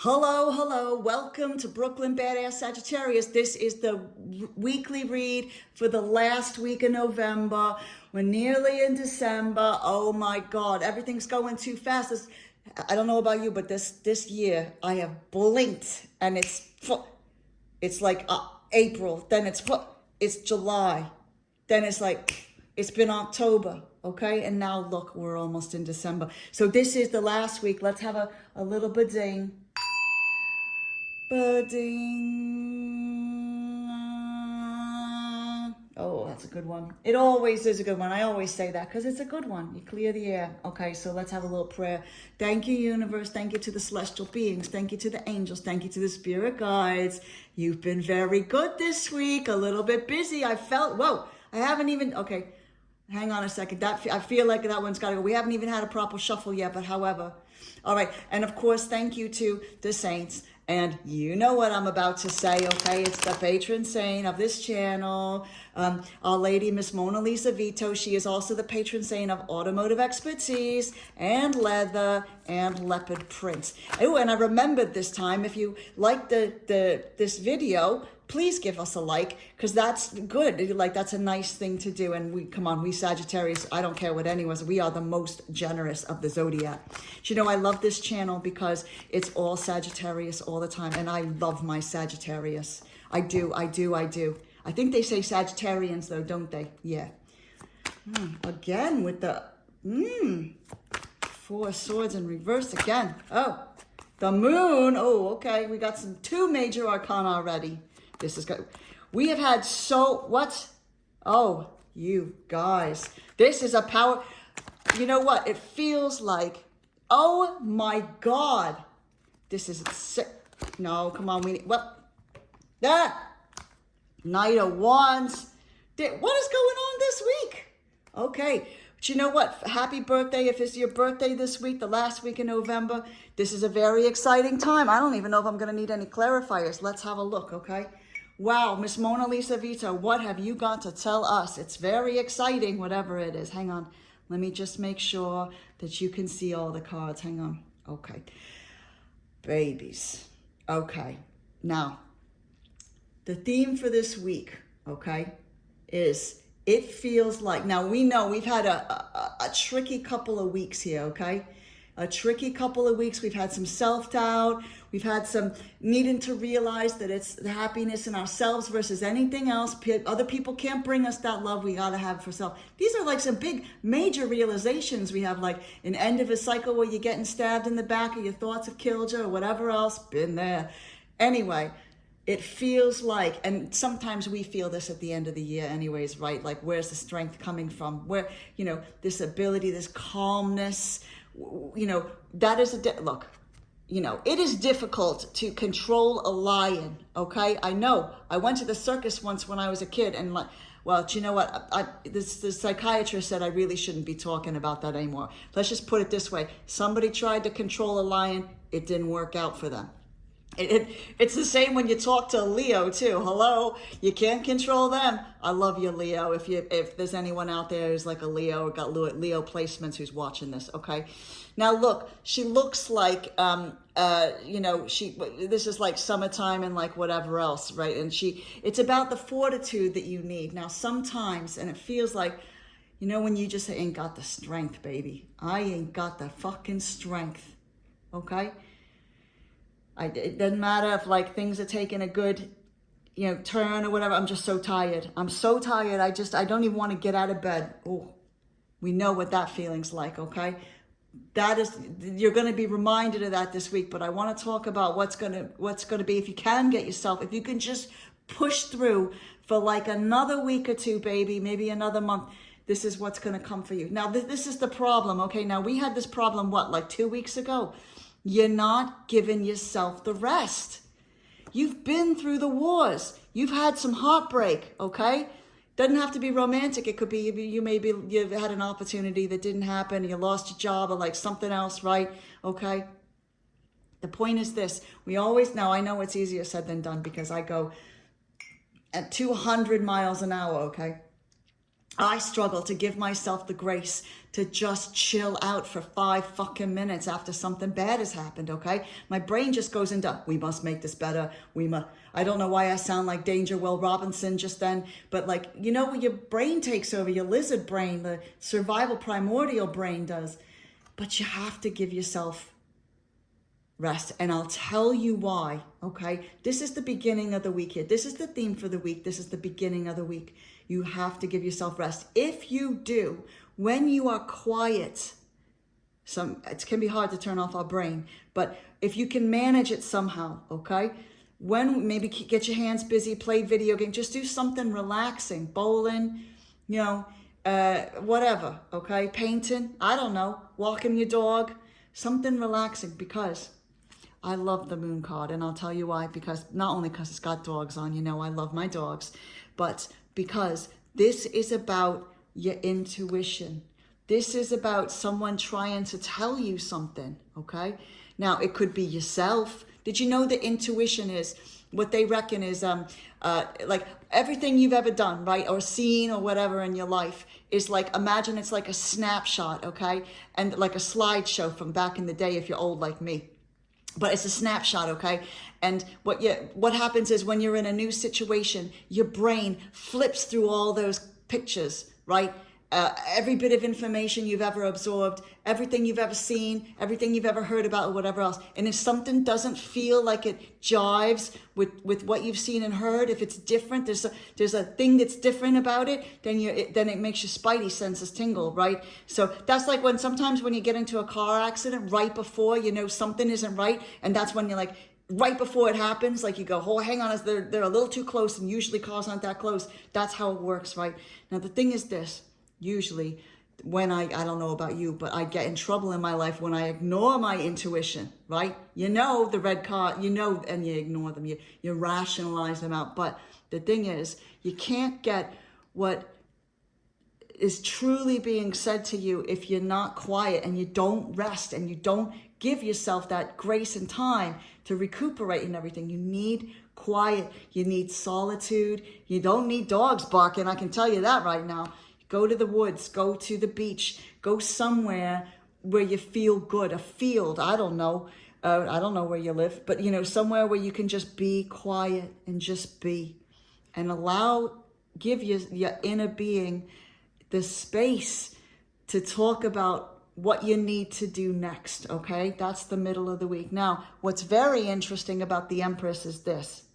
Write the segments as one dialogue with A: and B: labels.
A: Hello, hello. Welcome to Brooklyn Badass Sagittarius. This is the weekly read for the last week of November. We're nearly in December. Oh my God, everything's going too fast. I don't know about you, but this year I have blinked, and it's like April, then it's July, then it's been October. Okay, and now look, we're almost in December. So this is the last week. Let's have a little birding. Birding. Oh, that's a good one. It always is a good one. I always say that because it's a good one. You clear the air. Okay, so let's have a little prayer. Thank you, universe. Thank you to the celestial beings. Thank you to the angels. Thank you to the spirit guides. You've been very good this week. A little bit busy. I haven't even, okay. Hang on a second. I feel like that one's got to go. We haven't even had a proper shuffle yet, but however. All right. And of course, thank you to the saints. And you know what I'm about to say, okay? It's the patron saint of this channel, Our Lady Miss Mona Lisa Vito. She is also the patron saint of automotive expertise and leather and leopard prints. Oh, and I remembered this time, if you like this video, please give us a like, because that's good. Like, that's a nice thing to do. And we Sagittarius, I don't care what anyone says, we are the most generous of the zodiac. You know, I love this channel because it's all Sagittarius all the time. And I love my Sagittarius. I do. I think they say Sagittarians though, don't they? Yeah. Again with the Four of Swords in reverse again. Oh, the moon. Oh, okay. We got two major arcana already. This is good. We have had you guys. This is a power. You know what? It feels like, oh my God. This is sick. No, come on. Knight of Wands. What is going on this week? Okay. But you know what? Happy birthday. If it's your birthday this week, the last week in November, this is a very exciting time. I don't even know if I'm going to need any clarifiers. Let's have a look, okay? Wow, Miss Mona Lisa Vito, what have you got to tell us? It's very exciting, whatever it is. Hang on. Let me just make sure that you can see all the cards. Hang on. Okay. Babies. Okay. Now, the theme for this week, okay, is it feels like, now we know we've had a tricky couple of weeks here, okay? A tricky couple of weeks. We've had some self-doubt. We've had some needing to realize that it's the happiness in ourselves versus anything else. Other people can't bring us that love we got to have for self. These are like some big major realizations we have, like an end of a cycle where you're getting stabbed in the back or your thoughts have killed you or whatever else. Been there. Anyway, it feels like, and sometimes we feel this at the end of the year anyways, right? Like, where's the strength coming from? Where, this ability, this calmness, that is look, it is difficult to control a lion, okay? I know. I went to the circus once when I was a kid, and you know what? The psychiatrist said I really shouldn't be talking about that anymore. Let's just put it this way. Somebody tried to control a lion. It didn't work out for them. It's the same when you talk to Leo too. Hello, you can't control them. I love you, Leo. If there's anyone out there who's like a Leo or got Leo placements who's watching this, okay? Now look, she looks like this is like summertime and like whatever else, right? And it's about the fortitude that you need. Now sometimes, and it feels like, when you just ain't got the strength, baby. I ain't got the fucking strength, okay? It doesn't matter if like things are taking a good, turn or whatever. I'm just so tired. I'm so tired. I don't even want to get out of bed. Oh, we know what that feeling's like, okay? You're going to be reminded of that this week, but I want to talk about what's going to be, if you can if you can just push through for like another week or two, baby, maybe another month. This is what's going to come for you. Now, this is the problem, okay? Now, we had this problem, like 2 weeks ago? You're not giving yourself the rest. You've been through the wars. You've had some heartbreak, okay? Doesn't have to be romantic. It could be you've had an opportunity that didn't happen. You lost your job or like something else, right? Okay? The point is this. Now I know it's easier said than done because I go at 200 miles an hour, okay? I struggle to give myself the grace to just chill out for 5 fucking minutes after something bad has happened, okay? My brain just goes into, we must make this better. I don't know why I sound like Danger Will Robinson just then, but like, you know, when your brain takes over, your lizard brain, the survival primordial brain does. But you have to give yourself rest. And I'll tell you why, okay? This is the beginning of the week here. This is the theme for the week. This is the beginning of the week. You have to give yourself rest. If you do, when you are quiet, it can be hard to turn off our brain, but if you can manage it somehow, okay? When maybe get your hands busy, play video game, just do something relaxing, bowling, you know, whatever, okay? Painting, I don't know, walking your dog, something relaxing, because I love the moon card, and I'll tell you why. Because not only because it's got dogs on, you know, I love my dogs, but because this is about your intuition. This is about someone trying to tell you something, okay? Now, it could be yourself. Did you know that intuition is, what they reckon is like everything you've ever done, right, or seen or whatever in your life is like, imagine it's like a snapshot, okay? And like a slideshow from back in the day if you're old like me. But it's a snapshot, okay? And what happens is when you're in a new situation, your brain flips through all those pictures, right? Every bit of information you've ever absorbed, everything you've ever seen, everything you've ever heard about, or whatever else. And if something doesn't feel like it jives with what you've seen and heard, if it's different, there's a thing that's different about it, then it makes your spidey senses tingle, right? So that's like sometimes when you get into a car accident, right before you know something isn't right, and that's when you're like, right before it happens, like you go, oh, hang on, they're a little too close, and usually cars aren't that close. That's how it works, right? Now the thing is this. Usually when I don't know about you, but I get in trouble in my life when I ignore my intuition, right? You know, the red card, you know, and you ignore them, you rationalize them out. But the thing is, you can't get what is truly being said to you if you're not quiet and you don't rest and you don't give yourself that grace and time to recuperate and everything. You need quiet, you need solitude, you don't need dogs barking, I can tell you that right now. Go to the woods, go to the beach, go somewhere where you feel good, a field, I don't know where you live, but you know, somewhere where you can just be quiet and just be, and give your inner being the space to talk about what you need to do next, okay? That's the middle of the week. Now, what's very interesting about the Empress is this.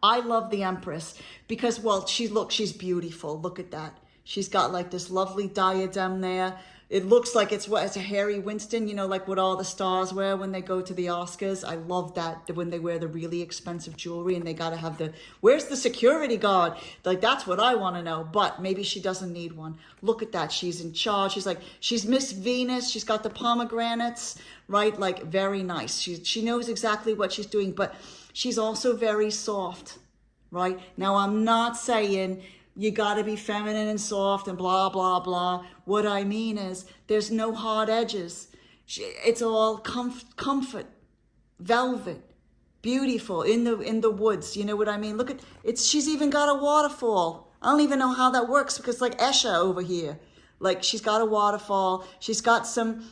A: I love the Empress because, well, she's beautiful. Look at that. She's got like this lovely diadem there. It looks like it's a Harry Winston, you know, like what all the stars wear when they go to the Oscars. I love that, when they wear the really expensive jewelry and they got to have where's the security guard? Like, that's what I want to know. But maybe she doesn't need one. Look at that. She's in charge. She's Miss Venus. She's got the pomegranates, right? Like, very nice. She knows exactly what she's doing, but she's also very soft, right? Now, I'm not saying you got to be feminine and soft and blah, blah, blah. What I mean is there's no hard edges. It's all comfort, velvet, beautiful in the woods. You know what I mean? Look at it. She's even got a waterfall. I don't even know how that works because like Esha over here. Like, she's got a waterfall. She's got some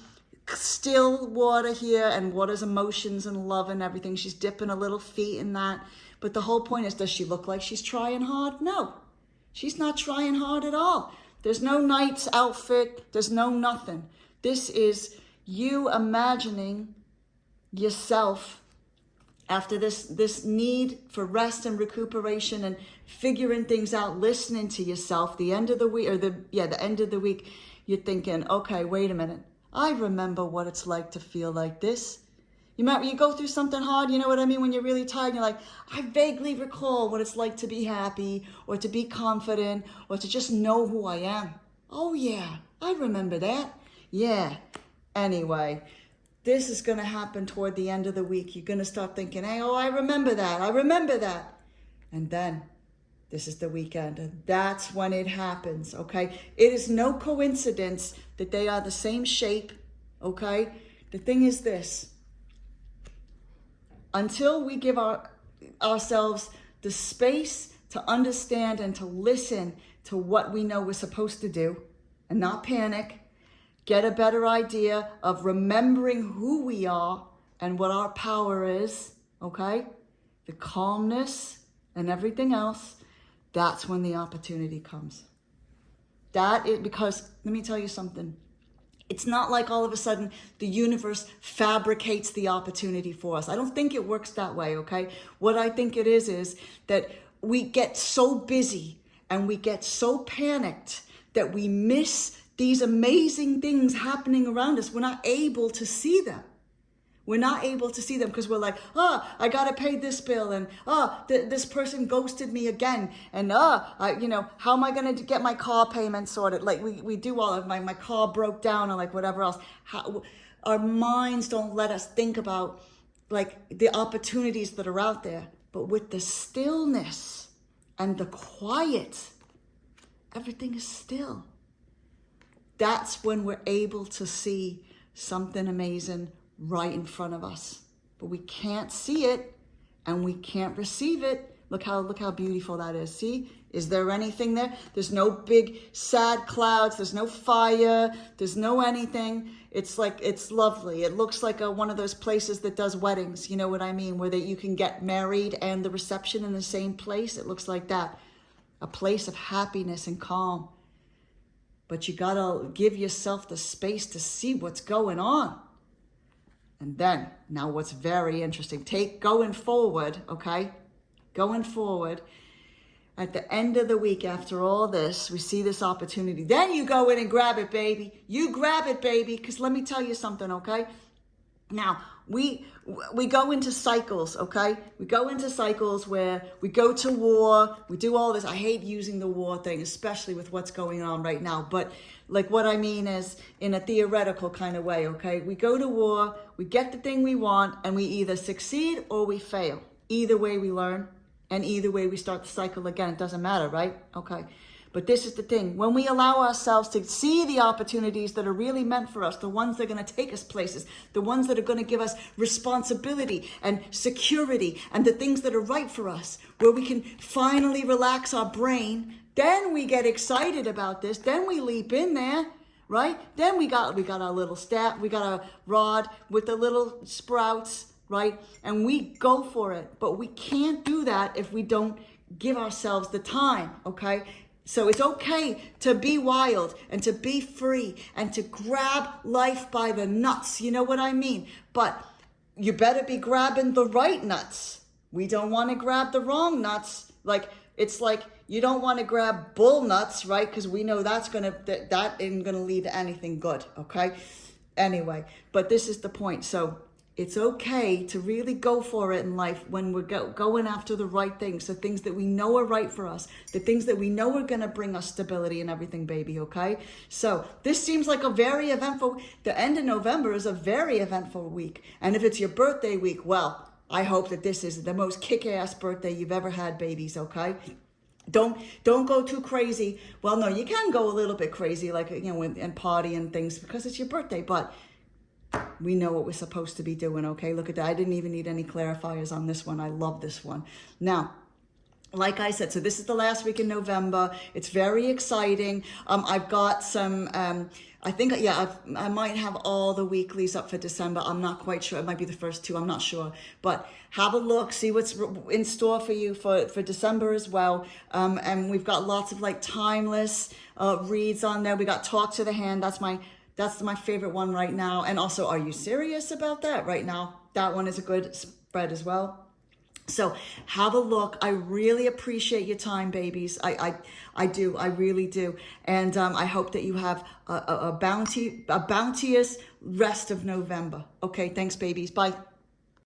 A: still water here, and water's emotions and love and everything. She's dipping a little feet in that. But the whole point is, does she look like she's trying hard? No. She's not trying hard at all. There's no knight's outfit. There's no nothing. This is you imagining yourself after this need for rest and recuperation and figuring things out, listening to yourself. The end of the week, the end of the week, you're thinking, okay, wait a minute. I remember what it's like to feel like this. You remember, you go through something hard, you know what I mean? When you're really tired, you're like, I vaguely recall what it's like to be happy or to be confident or to just know who I am. Oh yeah, I remember that. Yeah. Anyway, this is going to happen toward the end of the week. You're going to start thinking, hey, I remember that. I remember that. And then this is the weekend. And that's when it happens, okay? It is no coincidence that they are the same shape, okay? The thing is this. Until we give ourselves the space to understand and to listen to what we know we're supposed to do and not panic. Get a better idea of remembering who we are and what our power is, okay? The calmness and everything else. That's when the opportunity comes. Because let me tell you something. It's not like all of a sudden the universe fabricates the opportunity for us. I don't think it works that way, okay? What I think it is that we get so busy and we get so panicked that we miss these amazing things happening around us. We're not able to see them. We're not able to see them because we're like, I got to pay this bill, and this person ghosted me again, and how am I going to get my car payment sorted? Like we do all of my car broke down, or like whatever else. Our minds don't let us think about like the opportunities that are out there. But with the stillness and the quiet, everything is still. That's when we're able to see something amazing right in front of us. But we can't see it and we can't receive it. Look how beautiful that is. See? Is there anything there? There's no big sad clouds. There's no fire. There's no anything. It's like, it's lovely. It looks like one of those places that does weddings. You know what I mean? Where you can get married and the reception in the same place. It looks like that. A place of happiness and calm. But you gotta give yourself the space to see what's going on. And then, now what's very interesting, going forward, okay? Going forward, at the end of the week, after all this, we see this opportunity. Then you go in and grab it, baby. You grab it, baby, because let me tell you something, okay? Now, we go into cycles, okay? We go into cycles where we go to war, we do all this. I hate using the war thing, especially with what's going on right now. But like what I mean is in a theoretical kind of way, okay? We go to war, we get the thing we want, and we either succeed or we fail. Either way we learn, and either way we start the cycle again. It doesn't matter, right? Okay. But this is the thing. When we allow ourselves to see the opportunities that are really meant for us, the ones that are going to take us places, the ones that are going to give us responsibility and security, and the things that are right for us, where we can finally relax our brain, then we get excited about this. Then we leap in there, right? Then we got our little staff, we got a rod with the little sprouts, right? And we go for it. But we can't do that if we don't give ourselves the time, okay? So it's okay to be wild and to be free and to grab life by the nuts. You know what I mean? But you better be grabbing the right nuts. We don't want to grab the wrong nuts. It's like you don't want to grab bull nuts, right? Because we know that ain't gonna lead to anything good. Okay. Anyway, but this is the point. So it's okay to really go for it in life when we're going after the right things, the things that we know are right for us, the things that we know are going to bring us stability and everything, baby, okay? So this seems like a very eventful, the end of November is a very eventful week. And if it's your birthday week, well, I hope that this is the most kick-ass birthday you've ever had, babies, okay? Don't go too crazy. Well, no, you can go a little bit crazy, like, and party and things because it's your birthday, but we know what we're supposed to be doing, okay? Look at that. I didn't even need any clarifiers on this one. I love this one. Now, like I said, so this is the last week in November. It's very exciting. I've got some, I might have all the weeklies up for December. I'm not quite sure. It might be the first two. I'm not sure. But have a look, see what's in store for you for December as well. And we've got lots of timeless reads on there. We got Talk to the Hand. That's my favorite one right now. And also, Are You Serious About That right now? That one is a good spread as well. So have a look. I really appreciate your time, babies. I do. I really do. And I hope that you have a bounteous rest of November. Okay, thanks, babies. Bye.